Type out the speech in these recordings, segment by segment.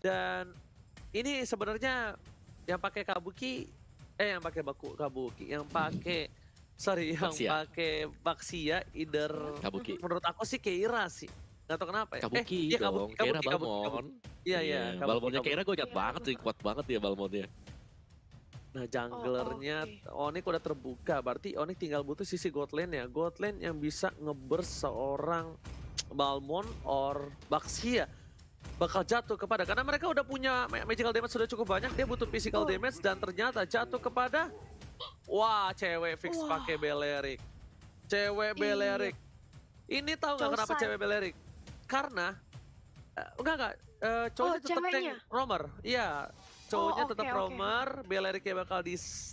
Dan ini sebenarnya yang pakai Kabuki, yang pakai Kabuki, yang pakai sorry, yang Baxia. pakai Baxia, either Kabuki. menurut aku sih Keira sih. Gak tau kenapa ya. Kabuki Iya dong, Keira Balmond. Iya, iya, Balmondnya Keira gue ingat Keira banget sih, kuat banget ya Balmondnya. Nah, junglernya Onyx udah terbuka, berarti Onyx tinggal butuh sisi god lane ya. God lane yang bisa nge-burst seorang Balmond or Baxia bakal jatuh kepada, karena mereka udah punya magical damage sudah cukup banyak, dia butuh physical damage dan ternyata jatuh kepada cewek fix pakai Belerik. Cewek Belerik. Ini tahu nggak kenapa cewek Belerik? Karena enggak cowoknya tetap tank roamer. Iya, cowoknya tetap roamer, Beleriknya bakal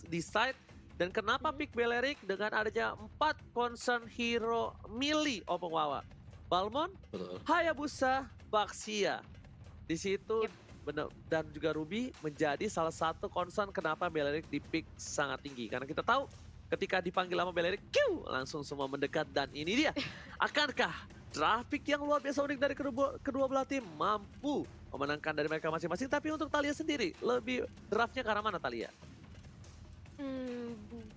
decide. Dan kenapa pick Belerik dengan adanya 4 concern hero melee Openg Wawa? Balmond, Hayabusa, Baxia. Di situ benar, dan juga Ruby menjadi salah satu concern kenapa Belerik di pick sangat tinggi. Karena kita tahu ketika dipanggil sama Belerik, langsung semua mendekat, dan ini dia. Akankah draft pick yang luar biasa unik dari kedua belah tim mampu memenangkan dari mereka masing-masing? Tapi untuk Thalia sendiri, lebih draftnya ke arah mana Thalia?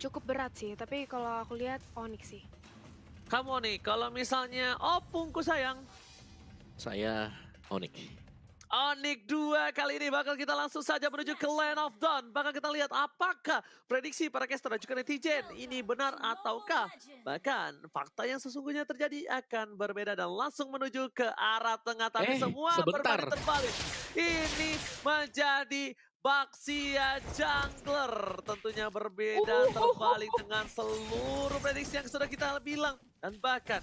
Cukup berat sih, tapi kalau aku lihat Onyx sih. Kamu nih, kalau misalnya opungku sayang. Saya Onyx. Onyx 2 kali ini bakal kita langsung saja menuju ke Land of Dawn. Bakal kita lihat apakah prediksi para caster dan juga netizen ini benar ataukah bahkan fakta yang sesungguhnya terjadi akan berbeda, dan langsung menuju ke arah tengah. Tapi semua berbanding terbalik. Ini menjadi Baxia jungler, tentunya berbeda terbalik dengan seluruh prediksi yang sudah kita bilang. Dan bahkan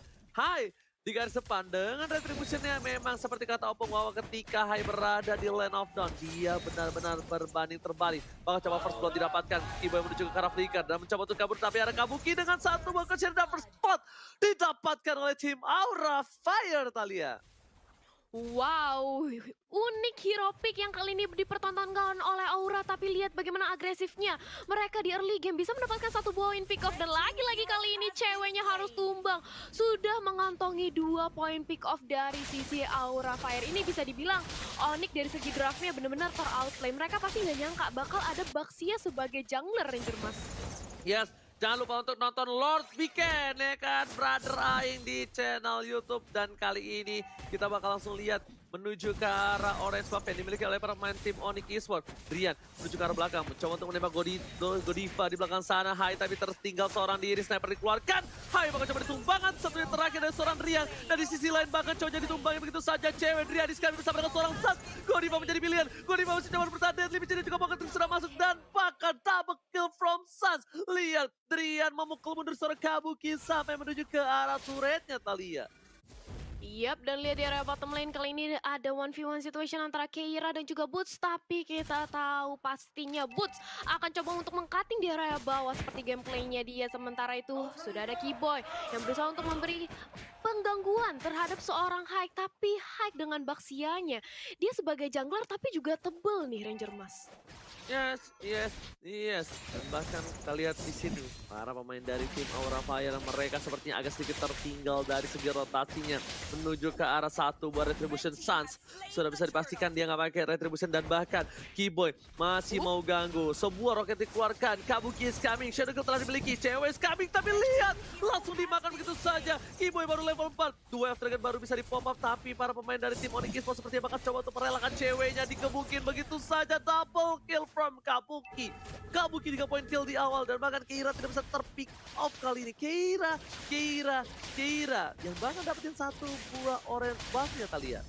di garis depan dengan retributionnya memang seperti kata Openg Wawa ketika Hai berada di Land of Dawn, dia benar-benar berbanding terbalik. Bakal coba first blood didapatkan, Kiboy menuju ke arah flicker dan mencoba untuk kabur, tapi ada Kabuki dengan satu bakal share dan first spot didapatkan oleh tim Aura Fire Thalia. Wow, unik hero pick yang kali ini dipertontonkan oleh Aura, tapi lihat bagaimana agresifnya. Mereka di early game bisa mendapatkan 1 poin pick off, dan lagi-lagi kali ini ceweknya harus tumbang. Sudah mengantongi 2 poin pick off dari sisi Aura Fire. Ini bisa dibilang Onyx dari segi draftnya benar-benar ter-outplay. Mereka pasti nggak nyangka bakal ada Baxia sebagai jungler, Ranger Mas. Yes. Jangan lupa untuk nonton Lord Weekend ya kan, Brother Aing di channel YouTube. Dan kali ini kita bakal langsung lihat menuju ke arah orange buff yang dimiliki oleh pemain tim Onyx Esports. Drian menuju ke arah belakang, mencoba untuk menembak Godiva di belakang sana. Hai tapi tertinggal seorang diri, sniper dikeluarkan. Hai bakal coba ditumbangkan, satu yang terakhir dari seorang Drian. Dan di sisi lain bahkan coba ditumbangin begitu saja cewek Drian di sekali bersama dengan seorang Sans. Godiva menjadi pilihan, Godiva masih coba bertahan, Deadly Mitchell juga bakal sudah masuk dan bahkan double kill from Sans. Lihat Drian memukul mundur seorang Kabuki sampai menuju ke arah turretnya Thalia. Yap, dan lihat di area bottom lane kali ini ada 1v1 situation antara Keira dan juga Boots. Tapi kita tahu pastinya Boots akan coba untuk meng-cutting di area bawah seperti gameplaynya dia. Sementara itu sudah ada Kiboy yang berusaha untuk memberi penggangguan terhadap seorang Haik. Tapi Haik dengan Baxianya, dia sebagai jungler tapi juga tebel nih Ranger Mas. Yes. Dan bahkan kita lihat di sini para pemain dari tim Aura Fire mereka sepertinya agak sedikit tertinggal dari segi rotasinya menuju ke arah satu buat Retribution. Sans sudah bisa dipastikan dia nggak pakai Retribution, dan bahkan Kiboy masih mau ganggu. Sebuah roket dikeluarkan, Kabuki is coming, Shadow Kill telah dimiliki, cewek is coming, tapi lihat langsung dimakan begitu saja. Kiboy baru level 4, 2 F Dragon baru bisa di pop up, tapi para pemain dari tim Onyx Esports sepertinya bakal coba untuk merelakan ceweknya, dikebukin begitu saja. Double kill from Kabuki. Kabuki 3 poin kill di awal, dan bahkan Keira tidak bisa terpick off kali ini. Keira yang bahkan dapetin 1 buah orange buff-nya Thalia.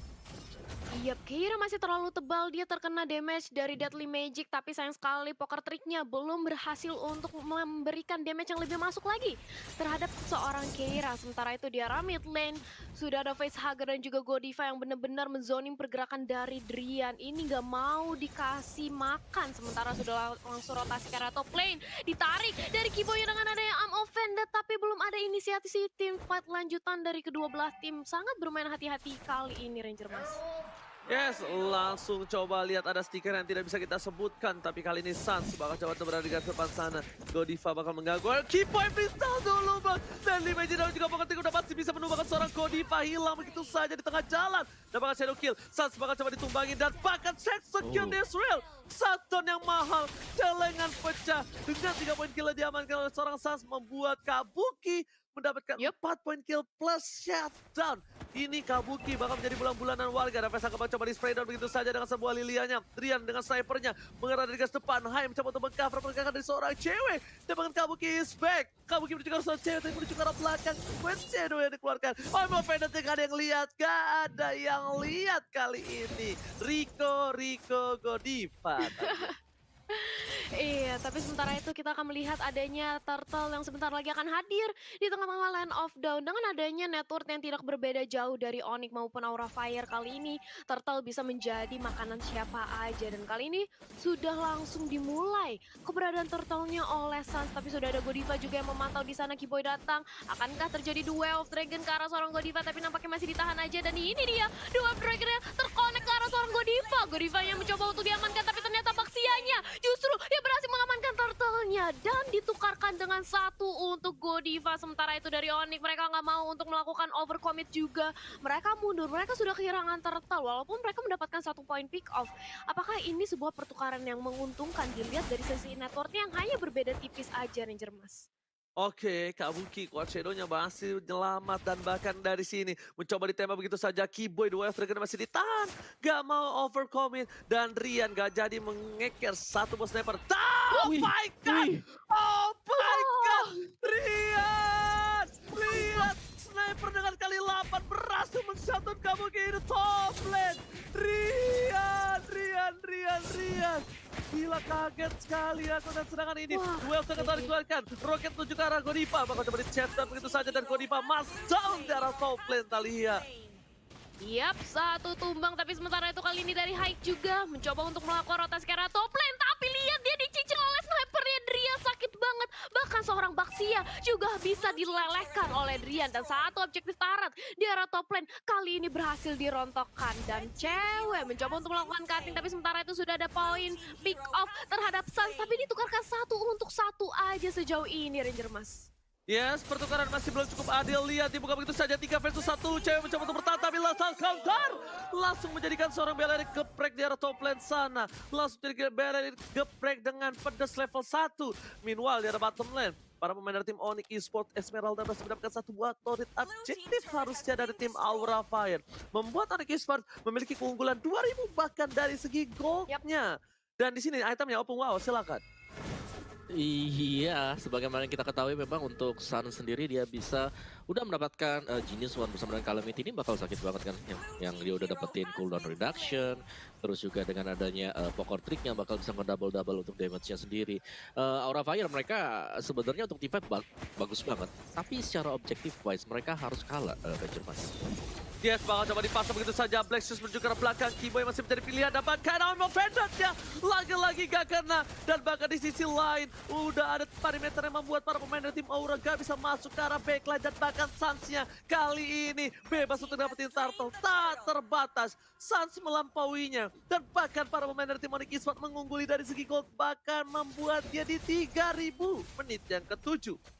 Yap, Keira masih terlalu tebal, dia terkena damage dari Deadly Magic, tapi sayang sekali poker triknya belum berhasil untuk memberikan damage yang lebih masuk lagi terhadap seorang Keira. Sementara itu di arah mid lane sudah ada Facehugger dan juga Godiva yang benar-benar menzoning pergerakan dari Drian. Ini nggak mau dikasih makan, sementara sudah langsung rotasi ke arah top lane. Ditarik dari Kiboy dengan adanya I'm offended, tapi belum ada inisiatif tim fight lanjutan dari kedua belah tim. Sangat bermain hati-hati kali ini Ranger Mas. Yes, langsung coba lihat ada stiker yang tidak bisa kita sebutkan. Tapi kali ini Suns bakal coba berada di garis depan sana. Godiva bakal mengganggu. Key point freestyle dulu bang. Dan Limeji dan juga Poketik udah pasti bisa menumbangkan seorang Godiva. Hilang begitu saja di tengah jalan. Dan bakal shadow kill. Suns bakal coba ditumbangin. Dan bahkan execute Israel. Satan yang mahal. Celengan pecah. Dengan 3 poin kill diamankan oleh seorang Suns. Membuat Kabuki mendapatkan 4 poin kill plus shutdown. Ini Kabuki bakal menjadi bulan-bulanan warga. Dan Vesang coba di spray down begitu saja dengan sebuah lilianya. Drian dengan snipernya mengarah dari gas depan. Hai mencoba untuk meng-cover pergerakan dari seorang cewek. Dan bahkan Kabuki is back. Kabuki menuju ke arah seorang cewek tapi menuju ke arah belakang. Quest Shadow yang dikeluarkan. Oh mau Pendant gak ada yang lihat. Gak ada yang lihat kali ini. Rico Godiva. Iya, tapi sementara itu kita akan melihat adanya Turtle yang sebentar lagi akan hadir di tengah-tengah Land of Dawn. Dengan adanya network yang tidak berbeda jauh dari Onyx maupun Aura Fire kali ini, Turtle bisa menjadi makanan siapa aja. Dan kali ini sudah langsung dimulai keberadaan Turtle-nya oleh Suns. Tapi sudah ada Godiva juga yang memantau di sana. Kiboy datang, akankah terjadi duel of Dragon ke arah seorang Godiva? Tapi nampaknya masih ditahan aja. Dan ini dia, duel of Dragon-nya terkonek ke arah seorang Godiva. Godiva yang mencoba untuk diamankan, tapi ternyata Baxianya justru yang berhasil mengamankan turtle-nya dan ditukarkan dengan 1 untuk Godiva. Sementara itu dari Onyx mereka nggak mau untuk melakukan overcommit juga. Mereka mundur, mereka sudah kehilangan turtle walaupun mereka mendapatkan 1 poin pick off. Apakah ini sebuah pertukaran yang menguntungkan dilihat dari sisi networknya yang hanya berbeda tipis aja Ranger Mas? Oke, Kabuki, Quad Shadow-nya masih menyelamat dan bahkan dari sini mencoba ditembak begitu saja. Kiboy, dua Dragon masih ditahan. Gak mau overcommit dan Rian gak jadi mengeker 1 bos sniper. Oh my god! Oh my god! Rian! Lihat sniper dengan kali 8 berhasil men-shutdown Kabuki di top lane. Rian. Gila kaget sekali aku dan serangan ini. Duel sangat dikeluarkan. Roket menuju ke arah Godiva. Bakal coba di-chat dan begitu saja dan Godiva masuk down di arah top lane Thalia. Yap, 1 tumbang tapi sementara itu kali ini dari Hike juga mencoba untuk melakukan rotasi ke arah top lane. Tapi lihat dia dicicil oleh snipernya Drian, sakit banget. Bahkan seorang Baxia juga bisa dilelehkan oleh Drian. Dan 1 objektif Tarat di arah top lane kali ini berhasil dirontokkan. Dan cewek mencoba untuk melakukan cutting tapi sementara itu sudah ada poin pick off terhadap Suns. Tapi ditukarkan 1 untuk 1 aja sejauh ini Ranger Mas. Yes, pertukaran masih belum cukup adil. Lihat dibuka begitu saja 3 versus 1. Cewek mencoba untuk bertahan tapi langsung counter. Langsung menjadikan seorang Belerik geprek di arah top lane sana. Langsung jadi Belerik geprek dengan pedas level 1. Meanwhile di arah bottom lane, para pemain dari tim Onyx Esports Esmeralda berhasil mendapatkan 1 buah turret objektif harusnya dari tim Aura Fire. Membuat Onyx Esports memiliki keunggulan 2000 bahkan dari segi goldnya. Dan di sini itemnya open wow, silakan. Iya, sebagaimana yang kita ketahui memang untuk Sun sendiri dia bisa udah mendapatkan Genius One bersama dengan Calamity ini bakal sakit banget kan yang dia udah dapetin cooldown reduction, terus juga dengan adanya poker tricknya bakal bisa nge-double untuk damage-nya sendiri. Aura Fire mereka sebenarnya untuk team fight bagus banget, tapi secara objektif wise mereka harus kalah Ranger Mas. Yes, bakal coba dipasang begitu saja. Black Shoes menuju ke arah belakang. Kiboy masih menjadi pilihan. Dan bahkan Almo Pendant-nya lagi-lagi gak kena. Dan bahkan di sisi lain udah ada perimeter yang membuat para pemain dari tim Aura gak bisa masuk ke arah backline. Dan bahkan Suns-nya kali ini bebas untuk dapetin turtle. Tak terbatas. Suns melampauinya. Dan bahkan para pemain dari tim Onyx Esports mengungguli dari segi gold. Bahkan membuat dia di 3000 menit yang ke-7.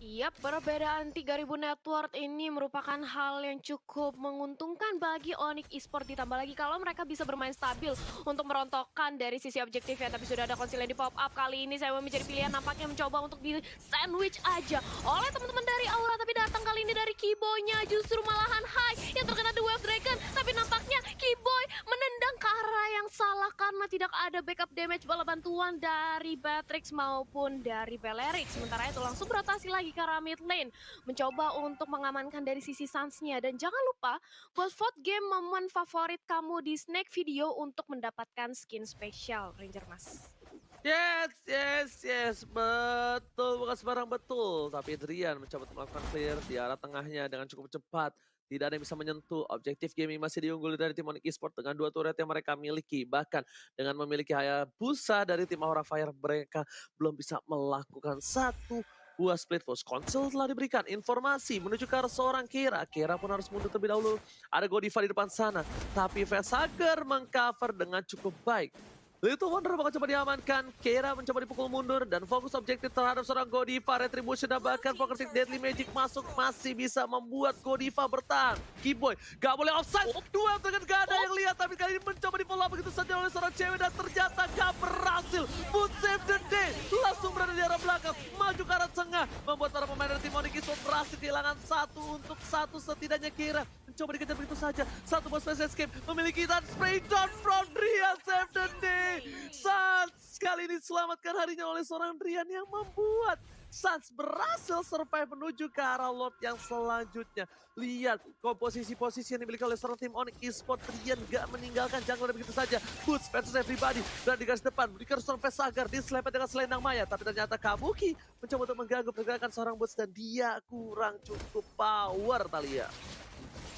Yap, perbedaan 3000 network ini merupakan hal yang cukup menguntungkan bagi Onyx Esports. Ditambah lagi kalau mereka bisa bermain stabil untuk merontokkan dari sisi objektifnya. Tapi sudah ada konsil yang di pop up kali ini. Saya mau mencari pilihan nampaknya mencoba untuk di sandwich aja oleh teman-teman dari Aura. Tapi datang kali ini dari Kiboy-nya justru malahan High yang terkena The Wave Dragon. Tapi nampaknya Kiboy menendang ke arah yang salah karena tidak ada backup damage bala bantuan dari Batrix maupun dari Belerik. Sementara itu langsung berotasi lagi ke arah mid lane, mencoba untuk mengamankan dari sisi Suns-nya. Dan jangan lupa buat vote game momen favorit kamu di Snack Video untuk mendapatkan skin spesial Ranger Mas. Yes, betul, bukan sembarang betul. Tapi Drian mencoba untuk melakukan clear di arah tengahnya dengan cukup cepat. Tidak ada yang bisa menyentuh. Objektif gaming masih diungguli dari tim Onyx Esports dengan 2 turret yang mereka miliki. Bahkan dengan memiliki Hayabusa dari tim Aura Fire, mereka belum bisa melakukan 1 Buah split force console telah diberikan informasi menuju ke arah seorang Kira. Kira pun harus mundur terlebih dahulu. Ada Godiva di depan sana. Tapi Vesager mengcover dengan cukup baik. Little Wonder bakal coba diamankan, Kira mencoba dipukul mundur dan fokus objektif terhadap seorang Godiva, Retribution dan bahkan Poker Stick Deadly Magic masuk masih bisa membuat Godiva bertahan. Keyboy gak boleh offside, dua dengan gak ada yang lihat tapi kali ini mencoba di follow up begitu saja oleh seorang cewek dan ternyata gak berhasil. Boot save the day, langsung berada di arah belakang, maju ke arah tengah, membuat para pemain dari tim Onyx Esports berhasil kehilangan 1 untuk 1 setidaknya. Kira mencoba dikejar begitu saja, satu bos space escape memiliki dan spray down from Drian, save the day. Suns kali ini diselamatkan harinya oleh seorang Drian yang membuat Suns berhasil survive menuju ke arah Lord yang selanjutnya. Lihat komposisi-posisi yang dimiliki oleh seorang tim Onyx Esports. Drian gak meninggalkan jungler begitu saja. Boots versus everybody. Dan di garis depan berikan seorang Vesager diselepet dengan selendang maya. Tapi ternyata Kabuki mencoba untuk mengganggu pergerakan seorang Boots dan dia kurang cukup power, Thalia.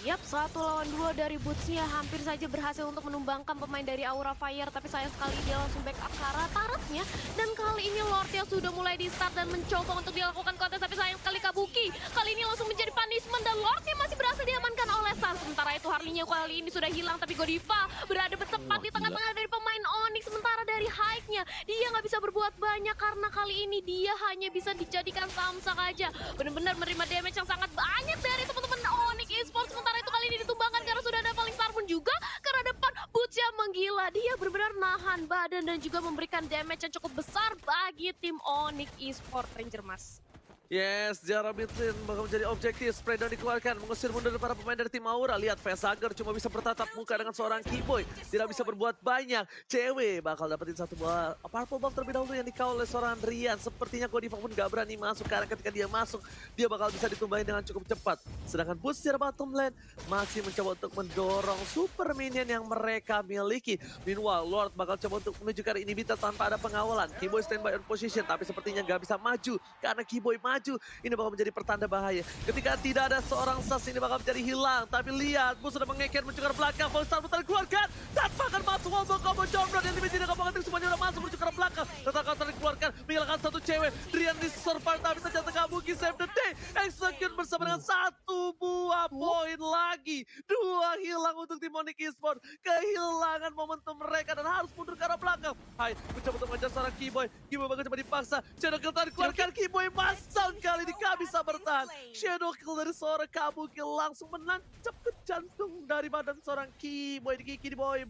Yap, 1 lawan 2 dari Boots-nya hampir saja berhasil untuk menumbangkan pemain dari Aura Fire. Tapi sayang sekali dia langsung backup ke arah turret-nya. Dan kali ini Lord-nya sudah mulai di start dan mencoba untuk dilakukan kontes. Tapi sayang sekali Kabuki kali ini langsung menjadi punishment dan Lord-nya masih berhasil diamankan oleh Suns. Sementara itu Harley-nya kali ini sudah hilang. Tapi Godiva berada tepat di tengah-tengah dari pemain Onyx. Sementara dari Hyke-nya dia nggak bisa berbuat banyak karena kali ini dia hanya bisa dijadikan samsak aja. Benar-benar menerima damage yang sangat banyak dari teman-teman Onyx Esports. Sementara itu kali ini ditumbangkan karena sudah ada Falling Star pun juga karena depan Boots yang menggila. Dia benar-benar nahan badan dan juga memberikan damage yang cukup besar bagi tim Onyx Esports Ranger Mas. Yes, jarak mid lane bakal menjadi objektif. Spray down dikeluarkan, mengusir mundur para pemain dari tim Aura. Lihat Vesager cuma bisa bertatap muka dengan seorang Keyboy. Tidak bisa berbuat banyak. Cewek bakal dapetin satu buah purple buff terlebih dahulu yang dikawal oleh seorang Rian. Sepertinya Godiva pun gak berani masuk karena ketika dia masuk, dia bakal bisa ditumbahin dengan cukup cepat. Sedangkan Boots secara bottom lane masih mencoba untuk mendorong super minion yang mereka miliki. Meanwhile, Lord bakal coba untuk menuju ke arah inhibitor tanpa ada pengawalan. Keyboy standby on position tapi sepertinya gak bisa maju karena Keyboy maju. Ini bakal menjadi pertanda bahaya. Ketika tidak ada seorang Sas ini bakal menjadi hilang. Tapi lihat, Boots sudah mengeker menuju ke arah belakang. Falling Star putar dikeluarkan. Tanpa akan masuk wallbang combo Jombro. Yang dimiliki tidak kombo semuanya sudah masuk menuju ke arah belakang. Tetap counter dikeluarkan. Menghilangkan satu cewek. Drian di survive tapi ternyata Kabuki save the day. Execute bersama dengan satu buah poin lagi. 2 hilang untuk tim Onyx Esports. Kehilangan momentum mereka dan harus mundur ke arah belakang. Hai, mencoba untuk mengejar seorang Keyboy. Keyboy bakal coba dipaksa. Shadow Kill tadi dikeluarkan. Keyboy masang kali ini gak bisa bertahan. Shadow Kill dari seorang Kabuki langsung menancap ke jantung dari badan seorang Keyboy. Kiki di boy.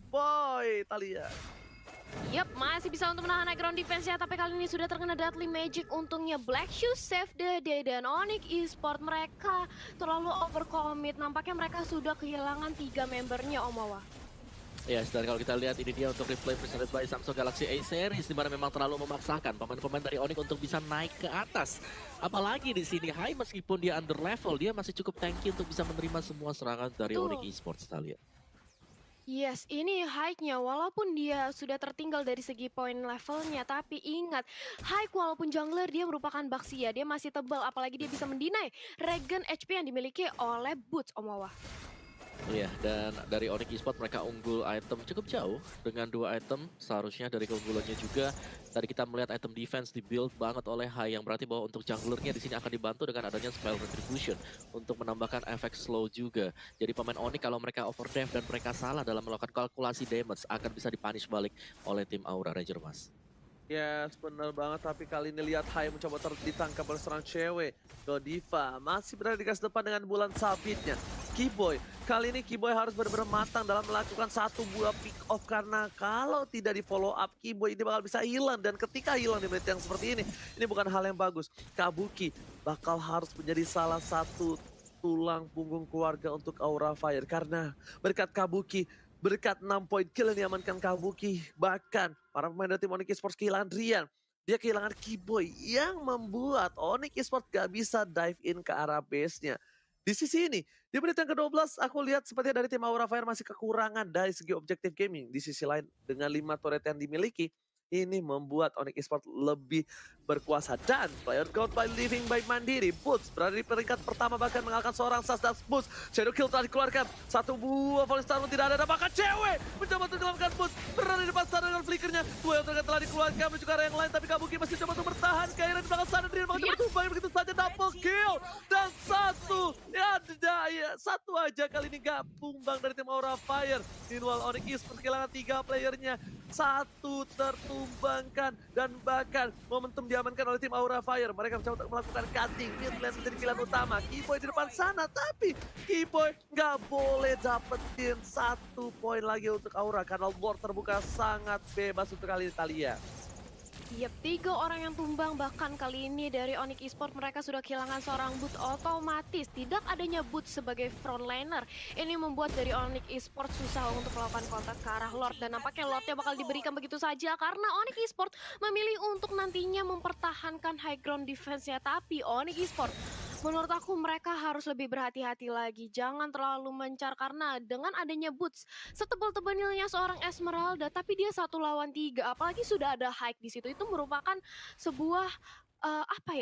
Thalia. Yap, masih bisa untuk menahan high ground defense ya, tapi kali ini sudah terkena Deadly Magic. Untungnya Black Shoes save the day dan Onyx Esports mereka terlalu overcommit. Nampaknya mereka sudah kehilangan 3 membernya, Omawa. Ya, dan kalau kita lihat ini dia untuk replay presented by Samsung Galaxy A Series, di mana memang terlalu memaksakan pemain-pemain dari Onyx untuk bisa naik ke atas. Apalagi di sini Hai meskipun dia under level, dia masih cukup tanky untuk bisa menerima semua serangan dari Onyx Esports, kita lihat. Yes, ini Hyke-nya walaupun dia sudah tertinggal dari segi poin levelnya, tapi ingat, Hyke walaupun jungler dia merupakan Baxia, dia masih tebal, apalagi dia bisa mendinai regen HP yang dimiliki oleh Boots, Omawa. Iya, dan dari Onyx Esports mereka unggul item cukup jauh dengan 2 item. Seharusnya dari keunggulannya juga tadi kita melihat item defense di-build banget oleh Hai, yang berarti bahwa untuk junglernya di sini akan dibantu dengan adanya spell retribution untuk menambahkan efek slow juga. Jadi pemain Onyx kalau mereka overdrive dan mereka salah dalam melakukan kalkulasi damage akan bisa dipunish balik oleh tim Aura Ranger, Mas. Yes, benar banget. Tapi kali ini lihat Hai mencoba ditangkap oleh seorang cewek. Godiva masih berada di garis depan dengan bulan sabitnya. Keyboy, kali ini Keyboy harus benar-benar matang dalam melakukan satu buah pick off. Karena kalau tidak di follow up, Keyboy ini bakal bisa hilang. Dan ketika hilang di menit yang seperti ini bukan hal yang bagus. Kabuki bakal harus menjadi salah satu tulang punggung keluarga untuk Aura Fire. Karena berkat Kabuki, berkat 6 poin kill yang diamankan Kabuki, bahkan para pemain dari tim Onyx Esports kehilangan Drian. Dia kehilangan Keyboy yang membuat Onyx Esports gak bisa dive in ke arah base-nya. Di sisi ini, di menit yang ke-12 aku lihat sepertinya dari tim Aura Fire masih kekurangan dari segi objektif gaming. Di sisi lain, dengan 5 turret yang dimiliki, ini membuat Onyx Esports lebih berkuasa. Dan player count by living by Mandiri. Boots berada di peringkat pertama bahkan mengalahkan seorang Sas dan Boots. Shadow Kill telah dikeluarkan. Satu buah Falling Star tidak ada. Bahkan cewek mencoba untuk melakukan Boots berada di depan Star dengan flickernya. Dua yang telah dikeluarkan menuju ke arah yang lain, tapi Kabuki masih coba untuk bertahan. Kaira di belakang sana, Drian mencoba tumbang begitu saja, double kill. Dan satu aja kali ini gak tumbang dari tim Aura Fire. Meanwhile Onyx Esports kehilangan 3 playernya. Satu tertumbangkan dan bahkan momentum diamankan oleh tim Aura Fire. Mereka mencoba untuk melakukan cutting, mid lane menjadi pilihan utama. Keyboy di depan sana, tapi Keyboy nggak boleh dapetin 1 poin lagi untuk Aura karena board terbuka sangat bebas untuk kali ini Thalia. Yap, 3 orang yang tumbang, bahkan kali ini dari Onyx Esports mereka sudah kehilangan seorang boot otomatis. Tidak adanya boot sebagai frontliner, ini membuat dari Onyx Esports susah untuk melakukan kontak ke arah Lord. Dan nampaknya Lordnya bakal diberikan begitu saja karena Onyx Esports memilih untuk nantinya mempertahankan high ground defense-nya. Tapi Onyx Esports, menurut aku mereka harus lebih berhati-hati lagi. Jangan terlalu mencar karena dengan adanya boots setebal-tebalnya seorang Esmeralda, tapi dia 1 lawan 3, apalagi sudah ada hike di situ, itu merupakan sebuah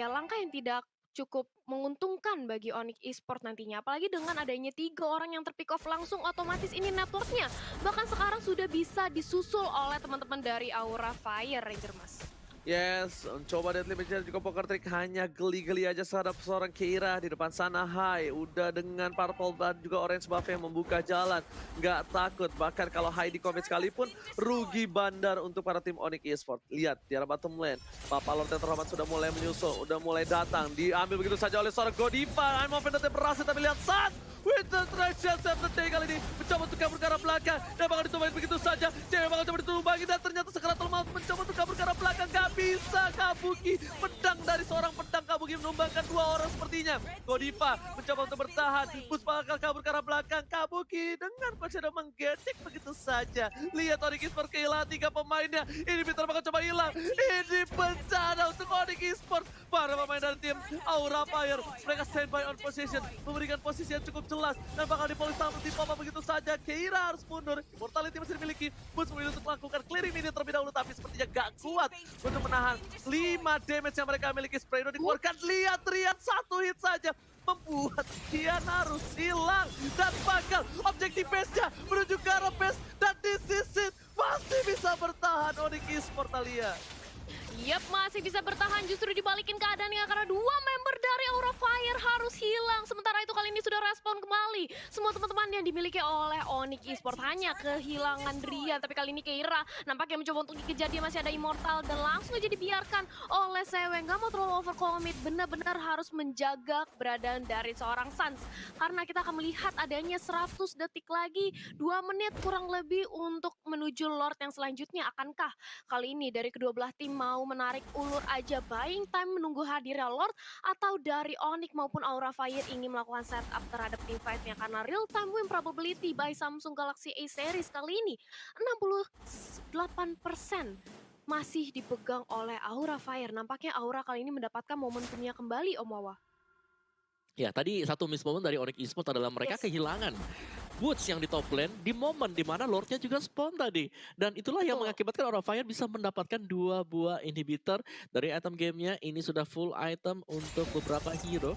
langkah yang tidak cukup menguntungkan bagi Onyx Esports nantinya. Apalagi dengan adanya 3 orang yang terpick off langsung, otomatis ini networknya bahkan sekarang sudah bisa disusul oleh teman-teman dari Aura Fire, Ranger Mas. Yes, coba Deadly Magician juga poker trick hanya geli-geli aja terhadap seorang Keira di depan sana. Hai, udah dengan purple dan juga orange buff yang membuka jalan. Nggak takut, bahkan kalau Hai di commit sekalipun rugi bandar untuk para tim Onyx Esports. Lihat, di arah bottom lane, Papa Lord yang terhormat sudah mulai menyusul, udah mulai datang. Diambil begitu saja oleh seorang Godiva. I'm offended berhasil, tapi lihat saat Winter Treasure save the day kali ini mencoba untuk kabur ke arah belakang dan bakal ditumbangi begitu saja. Cewek bakal coba ditumbangi dan ternyata Sakaratul Maut mencoba untuk kabur ke arah belakang. Gak bisa Kabuki, pedang dari seorang pedang Kabuki menumbangkan 2 orang sepertinya. Godiva mencoba untuk bertahan, Bus bakal kabur ke arah belakang. Kabuki dengan konsep menggetik begitu saja. Lihat Onyx Esports kehilangan 3 pemainnya. Ini Peter bakal coba hilang. Ini bencana untuk Onyx Esports. Para pemain dari tim Aura Fire, mereka standby on position, memberikan posisi yang cukup jelas dan bakal dipolis sama di pop begitu saja. Keira harus mundur, Immortality masih dimiliki. Bus memilih untuk melakukan clearing minion terlebih dahulu, tapi sepertinya gak kuat untuk menahan 5 damage yang mereka miliki. Spray dikeluarkan, lihat Rian 1 hit saja membuat Kian harus hilang dan bakal objektif base-nya menuju ke arah base, dan this is it, masih bisa bertahan Onyx Esports Thalia. Yap, masih bisa bertahan, justru dibalikin keadaannya karena 2 member dari Aura Fire harus hilang. Sementara itu kali ini sudah respon kembali semua teman-teman yang dimiliki oleh Onyx Esports, hanya kehilangan Drian. Tapi kali ini Keira nampaknya mencoba untuk dikejar, dia masih ada Immortal dan langsung aja dibiarkan oleh Sewe. Gak mau terlalu overcommit, benar-benar harus menjaga keberadaan dari seorang Sans. Karena kita akan melihat adanya 100 detik lagi, 2 menit kurang lebih untuk menuju Lord yang selanjutnya. Akankah kali ini dari kedua belah tim mau menarik ulur aja, buying time menunggu hadirnya Lord, atau dari Onyx maupun Aura Fire ingin melakukan setup terhadap team fight-nya? Karena real time win probability by Samsung Galaxy A series kali ini 68% masih dipegang oleh Aura Fire. Nampaknya Aura kali ini mendapatkan momentumnya kembali, Om Wawa. Ya, tadi satu miss moment dari Onyx Esports adalah mereka kehilangan Boots yang di top lane di momen dimana Lordnya juga spawn tadi. Dan itulah yang mengakibatkan Aura Fire bisa mendapatkan 2 buah inhibitor dari item gamenya. Ini sudah full item untuk beberapa hero.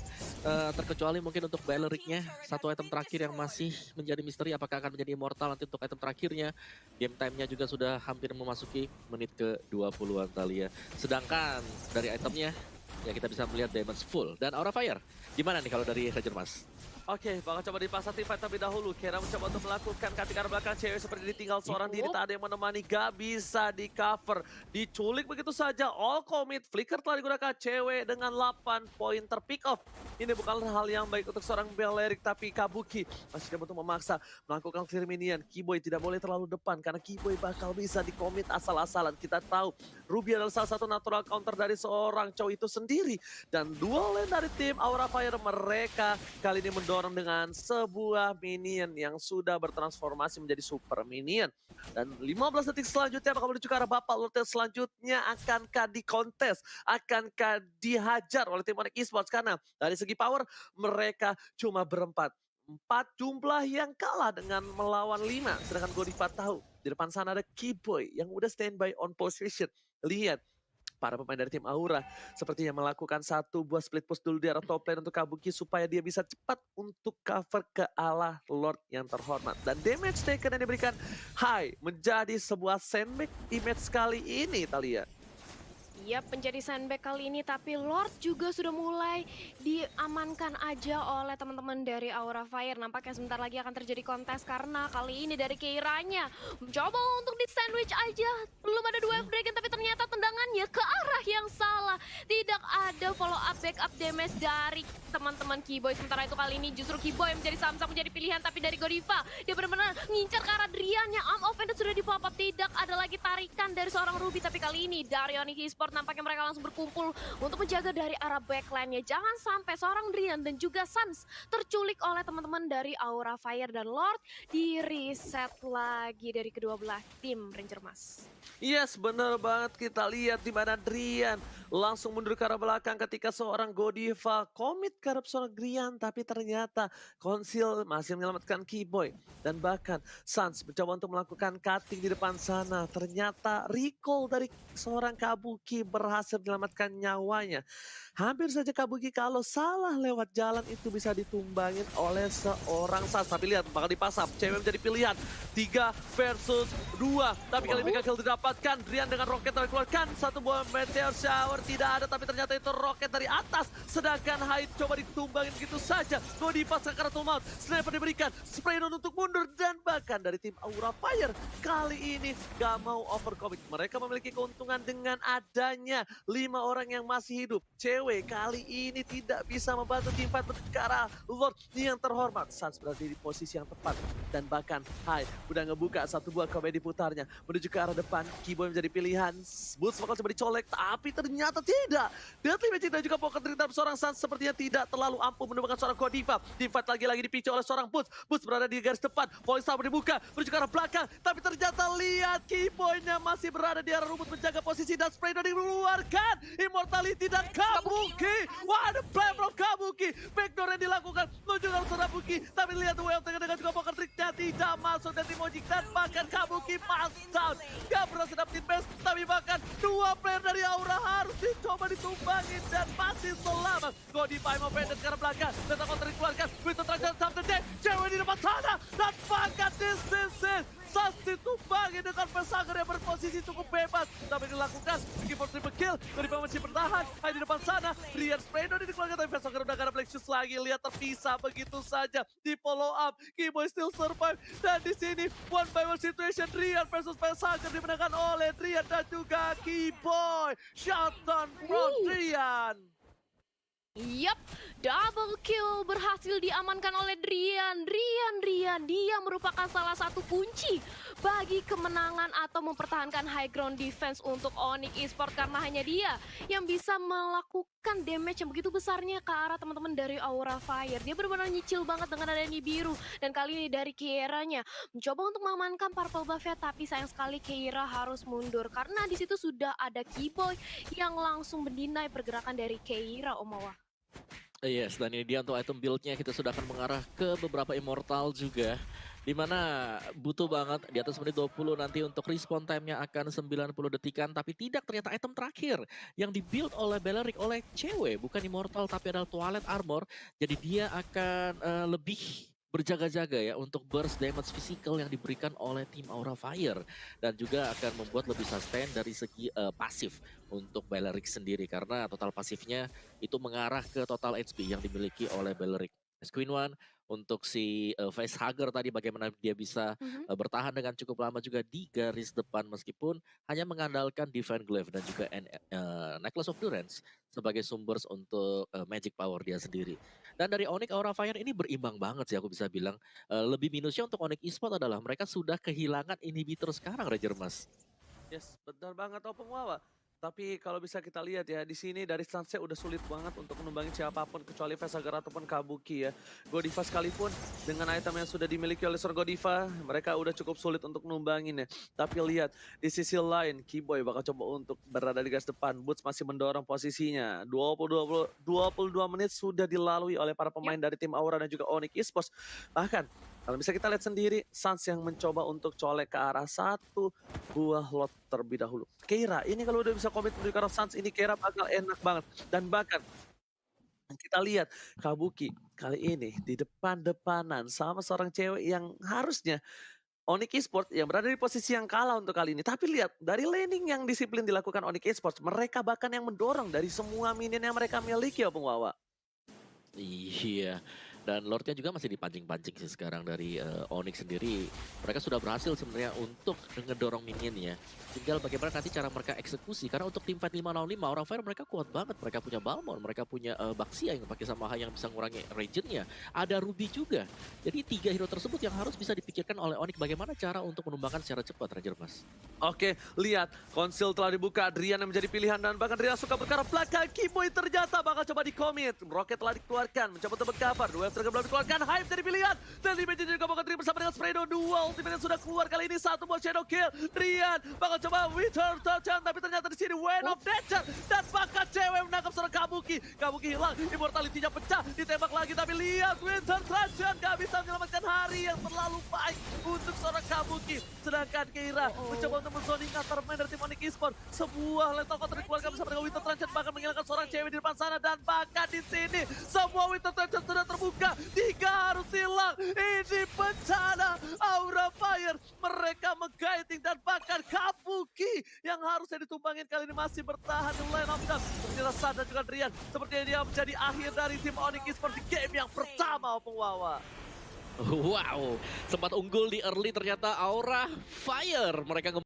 Terkecuali mungkin untuk Balericnya, 1 item terakhir yang masih menjadi misteri apakah akan menjadi immortal nanti untuk item terakhirnya. Game time-nya juga sudah hampir memasuki menit ke 20-an Thalia. Sedangkan dari itemnya, ya kita bisa melihat damage full. Dan Aura Fire, gimana nih kalau dari Ranger Mas? Oke, bakal coba dipasang tim fight terlebih dahulu. Kera mencoba untuk melakukan cutting arah belakang. Cewek seperti ditinggal seorang diri, tak ada yang menemani. Gak bisa di cover. Diculik begitu saja. All commit. Flicker telah digunakan. Cewek dengan 8 poin terpick off. Ini bukanlah hal yang baik untuk seorang Balearic, tapi Kabuki masih coba untuk memaksa melakukan clear minion. Keyboy tidak boleh terlalu depan karena Keyboy bakal bisa di commit asal-asalan. Kita tahu Ruby adalah salah satu natural counter dari seorang Chow itu sendiri. Dan dual lane dari tim Aura Fire, mereka kali ini mendorong dengan sebuah minion yang sudah bertransformasi menjadi super minion. Dan 15 detik selanjutnya bakal menuju ke arah Bapak Lord selanjutnya. Akankah dikontes? Akankah dihajar oleh tim Onyx Esports? Karena dari segi power mereka cuma berempat. 4 jumlah yang kalah dengan melawan 5. Sedangkan Godiva tahu di depan sana ada Keyboy yang udah standby on position. Lihat, para pemain dari tim Aura sepertinya melakukan satu buah split push dulu di arah top lane untuk Kabuki supaya dia bisa cepat untuk cover ke arah Lord yang terhormat. Dan damage taken yang diberikan high menjadi sebuah sandbag image kali ini, Thalia. Iya, menjadi sandbag kali ini, tapi Lord juga sudah mulai diamankan aja oleh teman-teman dari Aura Fire. Nampaknya sebentar lagi akan terjadi kontes karena kali ini dari Keiranya mencoba untuk di sandwich aja. Belum ada dua Dragon, tapi ternyata tendangannya ke arah yang salah. Tidak ada follow up backup damage dari teman-teman Keyboy. Sementara itu kali ini justru Keyboy menjadi Samsung menjadi pilihan, tapi dari Godiva dia benar-benar ngincar ke arah Drian yang arm offended sudah di pop up. Tidak ada lagi tarikan dari seorang Ruby, tapi kali ini dari Onyx Esports nampaknya mereka langsung berkumpul untuk menjaga dari arah backline-nya. Jangan sampai seorang Drian dan juga Sans terculik oleh teman-teman dari Aura Fire, dan Lord di reset lagi dari kedua belah tim Ranger Mas. Yes, bener banget, kita lihat di mana Drian langsung mundur ke arah belakang ketika seorang Godiva komit ke arah seorang Drian, tapi ternyata Konsil masih menyelamatkan Keyboy. Dan bahkan Sans mencoba untuk melakukan cutting di depan sana. Ternyata recall dari seorang Kabuki berhasil menyelamatkan nyawanya. Hampir saja Kabuki kalau salah lewat jalan itu bisa ditumbangin oleh seorang Sans. Tapi lihat, bakal dipasap. Cewek menjadi pilihan. 3 versus 2. Tapi kali ini gagal didapatkan. Drian dengan roket dikeluarkan. Satu buah meteor shower tidak ada. Tapi ternyata itu roket dari atas. Sedangkan Hyde coba ditumbangin gitu saja. Godiva sekarang maut. Sniper diberikan. Spray down untuk mundur. Dan bahkan dari tim Aura Fire kali ini gak mau overcommit. Mereka memiliki keuntungan dengan adanya 5 orang yang masih hidup. Cewek kali ini tidak bisa membantu tim fight ke arah Lord yang terhormat. Sans berada di posisi yang tepat. Dan bahkan Hyde udah ngebuka satu buah komedi putarnya menuju ke arah depan. Keyboy menjadi pilihan. Boots bakal coba dicolek, tapi ternyata tidak. Deadly Magic dan juga Poker Trick seorang Sans sepertinya tidak terlalu ampuh menemukan seorang Godiva. Tim fight lagi-lagi dipicu oleh seorang Boots. Boots berada di garis depan. Voice Tower dibuka menuju ke arah belakang, tapi ternyata lihat Keyboy-nya masih berada di arah rumput menjaga posisi dan spray dan dikeluarkan. Immortality dan Kabuki. Wah, ada play from Kabuki. Backdoor yang dilakukan menuju ke arah Kabuki, tapi lihat WL dengan juga Poker Trick-nya tidak masuk dari Mojik, dan bahkan Kabuki pass down. Gak berhasil dapetin best, tapi bahkan 2 player dari Aura harus dicoba ditumbangin dan masih selamat. Godiva mau pendek ke arah belakang, data counter dikeluarkan. Winter Traction sampai deck, cewek di depan sana, dan bahkan disinsin. Sans ditumbangin dengan Vesager yang berposisi cukup bebas, tapi dilakukan bikin for triple kill. Godiva masih bertahan, hanya di depan sana. Rian Spraydown dikeluarkan, tapi Vesager udah gak ada Black Shoes lagi. Lihat terpisah begitu saja di follow up. Keyboy still survive, dan di sini one by one situation. Rian versus Vesager dimenangkan oleh Rian dan juga Keyboy. Shutdown from Rian. Yap, double kill berhasil diamankan oleh Drian. Drian, dia merupakan salah satu kunci bagi kemenangan atau mempertahankan high ground defense untuk Onyx Esports, karena hanya dia yang bisa melakukan damage yang begitu besarnya ke arah teman-teman dari Aura Fire. Dia benar-benar nyicil banget dengan adanya biru, dan kali ini dari Keiranya mencoba untuk mengamankan purple buff-nya, tapi sayang sekali Keira harus mundur karena di situ sudah ada Keyboy yang langsung mendinai pergerakan dari Keira, Omawa. Yes, dan ini dia untuk item build-nya. Kita sudah akan mengarah ke beberapa immortal juga, dimana butuh banget di atas menit 20 nanti untuk respawn time-nya akan 90 detikan, tapi tidak, ternyata item terakhir yang dibuild oleh Belleric oleh cewek, bukan immortal tapi adalah Twilight Armor. Jadi dia akan lebih berjaga-jaga ya untuk burst damage physical yang diberikan oleh tim Aura Fire, dan juga akan membuat lebih sustain dari segi pasif untuk Belleric sendiri, karena total pasifnya itu mengarah ke total HP yang dimiliki oleh Belleric. Queen One untuk si Facehugger tadi, bagaimana dia bisa bertahan dengan cukup lama juga di garis depan meskipun hanya mengandalkan Divine Glaive dan juga Necklace of Durance sebagai sumber untuk magic power dia sendiri. Dan dari Onyx Aura Fire ini berimbang banget sih aku bisa bilang. Lebih minusnya untuk Onyx Esports adalah mereka sudah kehilangan inhibitor sekarang, Ranger Mas. Yes, benar banget Opung Wawa. Tapi kalau bisa kita lihat ya, di sini dari Sunset udah sulit banget untuk menumbangin siapapun kecuali Vesager ataupun Kabuki ya. Godiva sekalipun dengan item yang sudah dimiliki oleh seorang Godiva, mereka udah cukup sulit untuk menumbangin ya. Tapi lihat di sisi lain, Keyboy bakal coba untuk berada di garis depan. Boots masih mendorong posisinya. 22 menit sudah dilalui oleh para pemain dari tim Aura dan juga Onyx Esports. Bahkan Kalau bisa kita lihat sendiri, Suns yang mencoba untuk colek ke arah satu buah lot terlebih dahulu. Keira, ini kalau udah bisa komit menunjukkan arah Suns, ini Keira bakal enak banget. Dan bahkan kita lihat Kabuki kali ini di depan-depanan sama seorang cewek yang harusnya Onyx Esports yang berada di posisi yang kalah untuk kali ini. Tapi lihat, dari laning yang disiplin dilakukan Onyx Esports, mereka bahkan yang mendorong dari semua minion yang mereka miliki ya Bung Wawa. Iya, dan Lordnya juga masih dipancing-pancing sih sekarang dari Onyx sendiri. Mereka sudah berhasil sebenarnya untuk ngedorong minionnya. Tinggal bagaimana nanti cara mereka eksekusi. Karena untuk tim fight 5 lawan 5, orang Fire mereka kuat banget. Mereka punya Balmond, mereka punya Baxia yang pakai Samaha yang bisa ngurangi regionnya. Ada Ruby juga. Jadi 3 hero tersebut yang harus bisa dipikirkan oleh Onyx. Bagaimana cara untuk mengembangkan secara cepat, Ranger Mas. Oke, lihat. Konsil telah dibuka, Adrian yang menjadi pilihan. Dan bahkan Adrian suka berkara belakang. Kimoy ternyata bakal coba di-commit. Rocket telah dikeluarkan, mencoba untuk cover. Dua F belum dikeluarkan, Hype dari pilihan. Dan Dimension juga bakal terima bersama dengan Spredo. Dua ultimate yang sudah keluar kali ini. Satu buat Shadow Kill. Rian bakal coba Wither Touchdown. Tapi ternyata di sini Wayne of Nature. Dan bahkan cewek menangkap seorang Kabuki. Kabuki hilang, immortality-nya pecah. Ditembak lagi, tapi lihat Wither Touchdown gak bisa menyelamatkan hari yang terlalu baik untuk seorang Kabuki. Sedangkan Keira mencoba untuk men-zoning counter main dari tim Onyx Esports. Sebuah lethal counter dikeluarkan bersama dengan Wither Touchdown. Bahkan menghilangkan seorang cewek di depan sana. Dan bahkan di sini semua Wither Touchdown sudah terbuka. 3 harus hilang. Ini bencana Aura Fire. Mereka mengguiding dan bahkan Kabuki yang harusnya ditumbangin kali ini masih bertahan di line up. Dan ternyata San dan juga Rian sepertinya dia menjadi akhir dari tim Onyx Esports di game yang pertama, Opung Wawa. Wow, sempat unggul di early ternyata Aura Fire. Mereka